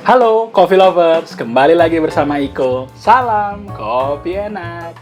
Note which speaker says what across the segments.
Speaker 1: Halo Coffee Lovers, kembali lagi bersama Iko. Salam kopi enak.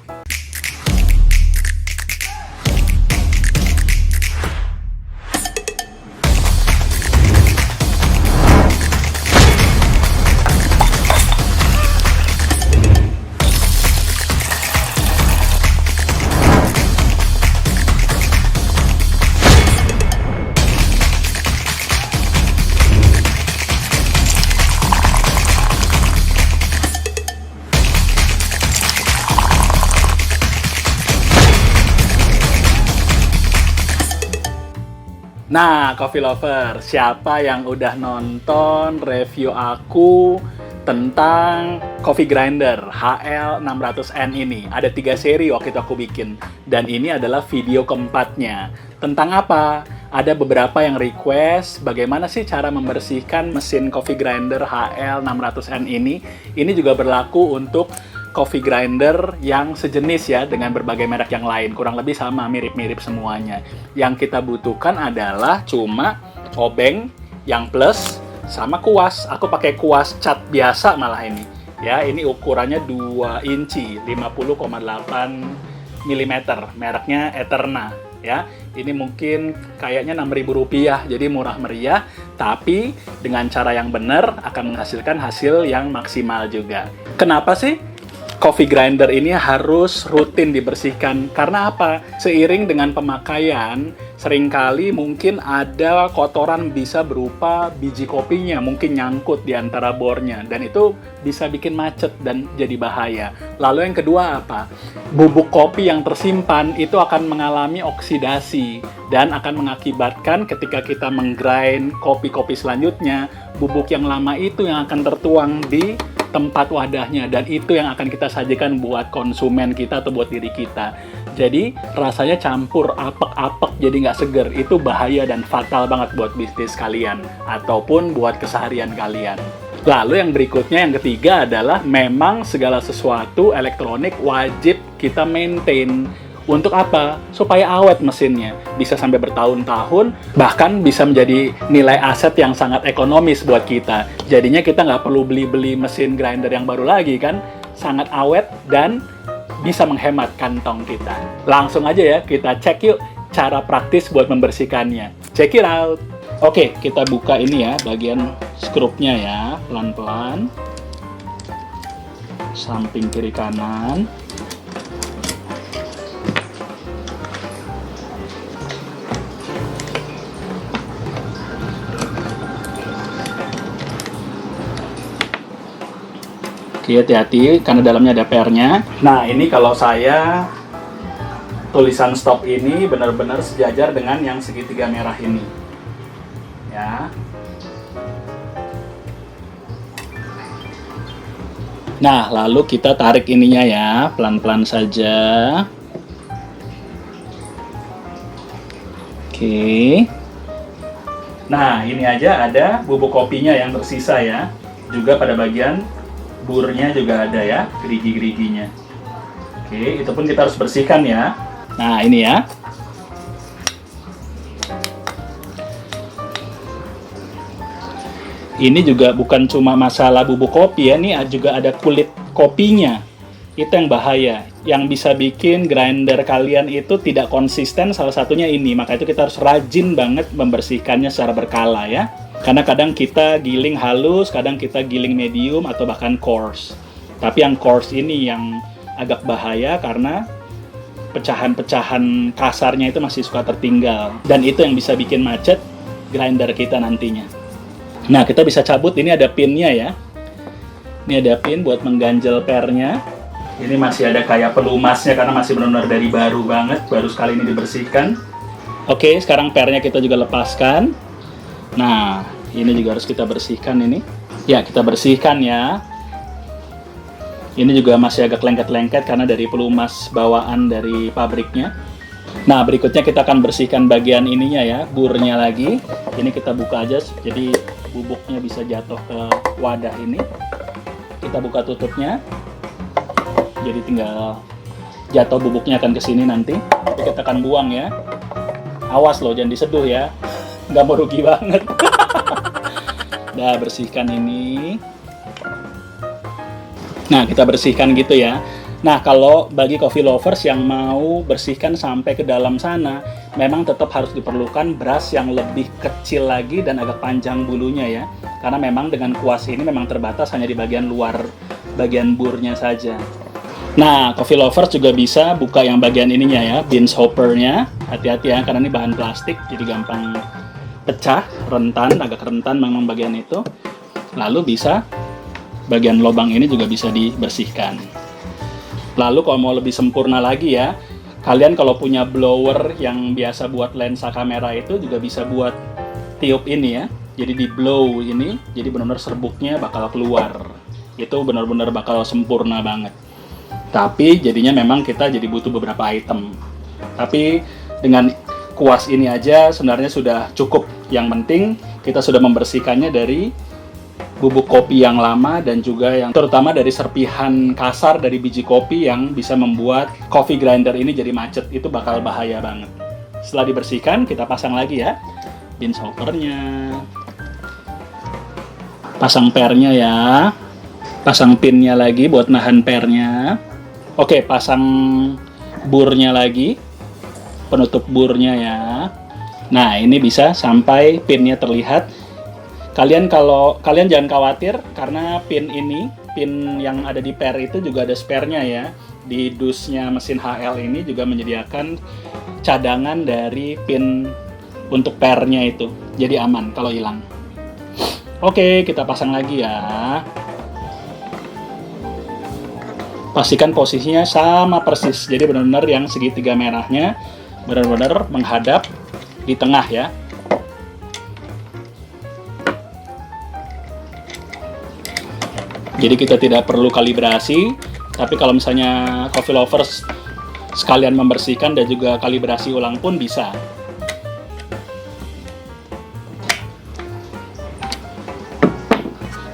Speaker 1: Nah, Coffee Lover, siapa yang udah nonton review aku tentang coffee grinder HL600N ini? Ada 3 seri waktu itu aku bikin, dan ini adalah video keempatnya. Tentang apa? Ada beberapa yang request bagaimana sih cara membersihkan mesin coffee grinder HL600N ini. Ini juga berlaku untuk coffee grinder yang sejenis ya, dengan berbagai merek yang lain. Kurang lebih sama, mirip-mirip semuanya. Yang kita butuhkan adalah cuma obeng yang plus sama kuas. Aku pakai kuas cat biasa malah ini. Ya, ini ukurannya 2 inci, 50,8 mm. Mereknya Eterna. Ya, ini mungkin kayaknya Rp6.000, jadi murah meriah, tapi dengan cara yang benar akan menghasilkan hasil yang maksimal juga. Kenapa sih coffee grinder ini harus rutin dibersihkan? Karena apa? Seiring dengan pemakaian, seringkali mungkin ada kotoran bisa berupa biji kopinya, mungkin nyangkut di antara bornya, dan itu bisa bikin macet dan jadi bahaya. Lalu yang kedua apa? Bubuk kopi yang tersimpan itu akan mengalami oksidasi dan akan mengakibatkan ketika kita menggrind kopi-kopi selanjutnya, bubuk yang lama itu yang akan tertuang di tempat wadahnya, dan itu yang akan kita sajikan buat konsumen kita atau buat diri kita. Jadi rasanya campur, apek-apek, jadi nggak seger. Itu bahaya dan fatal banget buat bisnis kalian ataupun buat keseharian kalian. Lalu yang berikutnya, yang ketiga adalah memang segala sesuatu elektronik wajib kita maintain. Untuk apa? Supaya awet mesinnya, bisa sampai bertahun-tahun, bahkan bisa menjadi nilai aset yang sangat ekonomis buat kita. Jadinya kita nggak perlu beli-beli mesin grinder yang baru lagi kan, sangat awet dan bisa menghemat kantong kita. Langsung aja ya, kita cek yuk cara praktis buat membersihkannya. Check it out! Oke, kita buka ini ya, bagian skrupnya ya, pelan-pelan. Samping kiri kanan. Oke, hati-hati karena dalamnya ada pernya. Nah, ini kalau saya tulisan stop ini benar-benar sejajar dengan yang segitiga merah ini. Ya. Nah, lalu kita tarik ininya ya, pelan-pelan saja. Oke. Nah, ini aja ada bubuk kopinya yang tersisa ya. Juga pada bagian burnya juga ada ya, gerigi-geriginya. Oke, itu pun kita harus bersihkan ya. Nah, ini ya. Ini juga bukan cuma masalah bubuk kopi ya, ini juga ada kulit kopinya. Itu yang bahaya, yang bisa bikin grinder kalian itu tidak konsisten, salah satunya ini. Maka itu kita harus rajin banget membersihkannya secara berkala ya. Karena kadang kita giling halus, kadang kita giling medium, atau bahkan coarse. Tapi yang coarse ini yang agak bahaya karena pecahan-pecahan kasarnya itu masih suka tertinggal. Dan itu yang bisa bikin macet grinder kita nantinya. Nah, kita bisa cabut, ini ada pinnya ya. Ini ada pin buat mengganjel pernya. Ini masih ada kayak pelumasnya karena masih benar-benar dari baru banget, baru sekali ini dibersihkan. Oke, sekarang pernya kita juga lepaskan. Nah, ini juga harus kita bersihkan ini. Ya, kita bersihkan ya. Ini juga masih agak lengket-lengket karena dari pelumas bawaan dari pabriknya. Nah, berikutnya kita akan bersihkan bagian ininya ya, burnya lagi. Ini kita buka aja, jadi bubuknya bisa jatuh ke wadah ini. Kita buka tutupnya. Jadi tinggal jatuh bubuknya akan ke sini nanti. Tapi kita akan buang ya. Awas loh, jangan diseduh ya. Nggak mau rugi banget. Nah, bersihkan ini. Nah, kita bersihkan gitu ya. Nah, kalau bagi coffee lovers yang mau bersihkan sampai ke dalam sana, memang tetap harus diperlukan brush yang lebih kecil lagi dan agak panjang bulunya ya. Karena memang dengan kuas ini memang terbatas hanya di bagian luar, bagian burnya saja. Nah, coffee lovers juga bisa buka yang bagian ininya ya, bean hoppernya. Hati-hati ya, karena ini bahan plastik, jadi gampang pecah, rentan, agak rentan memang bagian itu. Lalu bisa bagian lubang ini juga bisa dibersihkan. Lalu kalau mau lebih sempurna lagi ya, kalian kalau punya blower yang biasa buat lensa kamera itu juga bisa buat tiup ini ya. Jadi di blow ini, jadi benar-benar serbuknya bakal keluar. Itu benar-benar bakal sempurna banget. Tapi jadinya memang kita jadi butuh beberapa item. Tapi dengan kuas ini aja sebenarnya sudah cukup. Yang penting kita sudah membersihkannya dari bubuk kopi yang lama dan juga yang terutama dari serpihan kasar dari biji kopi yang bisa membuat coffee grinder ini jadi macet. Itu bakal bahaya banget. Setelah dibersihkan, kita pasang lagi ya bean hoppernya, pasang pernya ya, pasang pinnya lagi buat nahan pernya. Oke, pasang burnya lagi, penutup burnya ya. Nah, ini bisa sampai pinnya terlihat. Kalian jangan khawatir karena pin yang ada di per itu juga ada spare-nya ya. Di dusnya mesin HL ini juga menyediakan cadangan dari pin untuk pernya itu. Jadi aman kalau hilang. Oke, kita pasang lagi ya. Pastikan posisinya sama persis. Jadi benar-benar yang segitiga merahnya benar-benar menghadap di tengah ya. Jadi kita tidak perlu kalibrasi, tapi kalau misalnya coffee lovers sekalian membersihkan dan juga kalibrasi ulang pun bisa.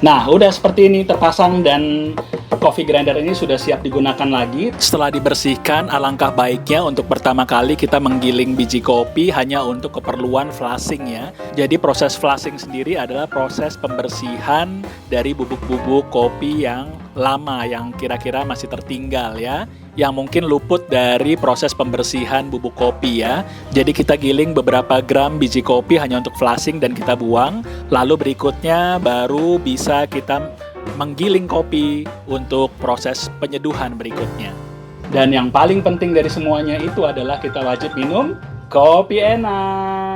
Speaker 1: Nah, udah seperti ini terpasang dan coffee grinder ini sudah siap digunakan lagi. Setelah dibersihkan, alangkah baiknya untuk pertama kali kita menggiling biji kopi hanya untuk keperluan flushing ya. Jadi proses flushing sendiri adalah proses pembersihan dari bubuk-bubuk kopi yang lama, yang kira-kira masih tertinggal ya, yang mungkin luput dari proses pembersihan bubuk kopi ya. Jadi kita giling beberapa gram biji kopi hanya untuk flushing dan kita buang. Lalu berikutnya baru bisa kita menggiling kopi untuk proses penyeduhan berikutnya. Dan yang paling penting dari semuanya itu adalah kita wajib minum kopi enak.